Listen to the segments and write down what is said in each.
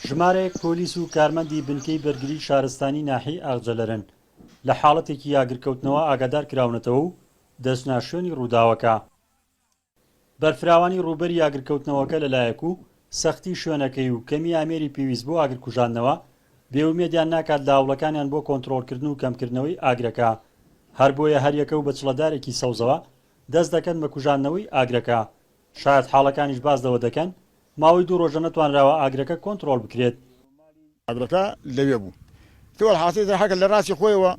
ژمارەیەک پۆلیس و کارمەندی بنکەی بەرگری شارستانی ناحی ئاغجەلەرن لە حاڵەتێکی یاگرکەوتنەوە ئاگادار کراونەتەوە و دەچنە شوێنی ڕووداوەکە. بەرفراوانی ڕووبەری یاگرکەوتنەوەکە لەلایەک و سەختی شوێنەکەی و کەمی ئامێری پێویست بۆ ئاگرکوژاندنەوە بێومێدیان ناکات لە هاوڵەکانیان بۆ کۆنتڕۆڵکردن و کەمکردنەوەی ئاگرەکە. هەر بۆیە هەریەکە و بە چڵەدارێکی سەوزەوە دەست دەکەن بە کوژاندنەوەی ئاگرەکە. شاید حاڵەکانیش باز لەوە دەکەن ماوەی 2 ڕۆژە نەتوانراوە ئاگرەکە کۆنتڕۆڵ بکرێت. ئاگرەکە لەوێ بوو تۆڵ حاسێت حەکە لە ڕاستی خۆیەوە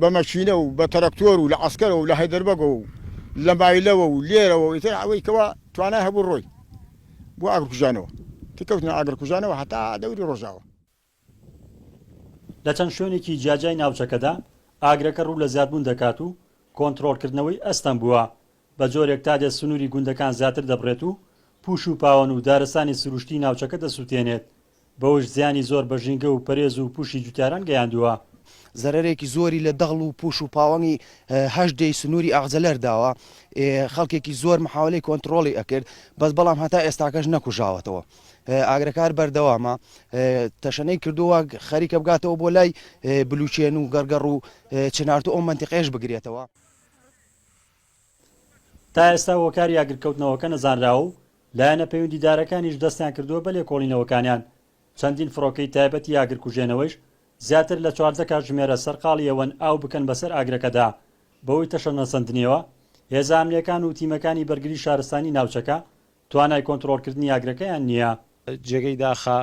بە مەشینە و بە تەرەکتۆر و لە عەسکەرە و لە هەیدەربەگە و لە مایلەوە و لێرەوە و ئیتر ئەوەی کەوا توانای هەبوو ڕۆی بۆ ئاگرکوژانەوە تکەوتنە ئاگرکوژانەوە هەتا دەوری ڕۆژاوە. لە چەند شوێنێکی جیاجای ناوچەکەدا ئاگرەکە ڕوو لە زیادبوون دەکات و کۆنتڕۆڵکردنەوەی ئەستەم بووە. بە جۆرێک تا دێت سنووری گوندەکان زیاتر دەبڕێت و پوش و پاوەن و دارستانی سروشتی ناوچەکە دەسووتێنێت. بەوەش زیانی زۆر بە ژینگە و پەرێز و پوشی جوتیاران گەیاندووە. زەرەرێکی زۆری لە دەغڵ و پوش و پاوەنی هەشدەی سنووری ئاغجەلەر داوە. خەڵکێکی زۆر محاولەی کۆنتڕۆڵی ئەکرد بەس بەڵام هەتا ئێستاکەش نەکوژاوەتەوە. ئاگرەکار بەردەوامە تەشەنەی کردووە خەریکە بگاتەوە بۆ لای بلوچێن و گەرگەڕ و چنارتو ئەو منتیقەیەش بگرێتەوە. تا ئێستا هۆکاری ئاگرکەوتنەوەکە نەزانراوە و لایەنە پەیوەندیدارەکانیش دەستیان کردووە بە لێکۆڵینەوەکانیان. چەندین فڕۆکەی تایبەتی ئاگرکوژێنەوەیش زیاتر لە 14 کاتژمێرە سەرقاڵی ئەوەن ئاو بکەن بەسەر ئاگرەکەدا. بەوەی تەشە نەسەندنیەوە هێزە ئەمنیەکان و تیمەکانی بەرگری شارستانی ناوچەکە توانای کۆنتڕۆڵکردنی ئاگرەکەیان نییە. جێگەی داخە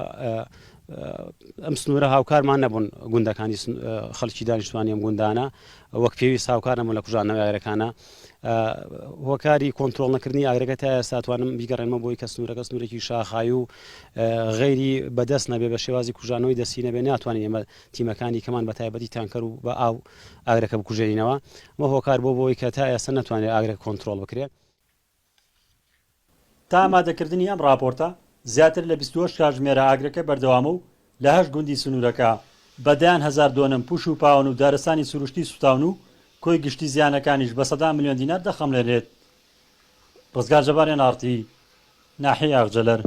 ئەم سنوورە هاوکارمان نەبوون گوندەکانی خەڵکی دانیشتوانی ئەم گوندانە وەک پێویست هاوکار نەبوون لە کوژاندنەوەی ئاگرەکانە. هۆکاری کۆنتڕۆڵ نەکردنی ئاگرەکە تا ئێستا توانم بیگەڕێنمە بۆی کە سنوورەکە سنوورێکی شاخایی و غەیری بەدەست نەبێ بە شێوازی کوژانەوەی دەستی نەبێ ناتوانین ئێمە تیمەکانی کەمان بە تایبەتی تانکەر و بە ئاو ئاگرەکە بکوژێنینەوە. ئەمە هۆکار بۆ بۆی کە تا ئێستا نەتوانێت ئاگرەکە کۆنتڕۆڵ بکرێت. تا ئامادەکردنی ئەم راپۆرتە زیاتر لە 28 کاتژمێرە ئاگرەکە بەردەوامە و لە 8 گوندی سنوورەکە بەدایان 1000 دۆنم پوش و پاوەن و دارستانی سروشتی سوتاون و کۆی گشتی زیانەکانیش بە 100 ملیۆن دینار دەخەملێنێت. ڕزگار جەبارێن ئارتی ناحیە ئاغجەلەر.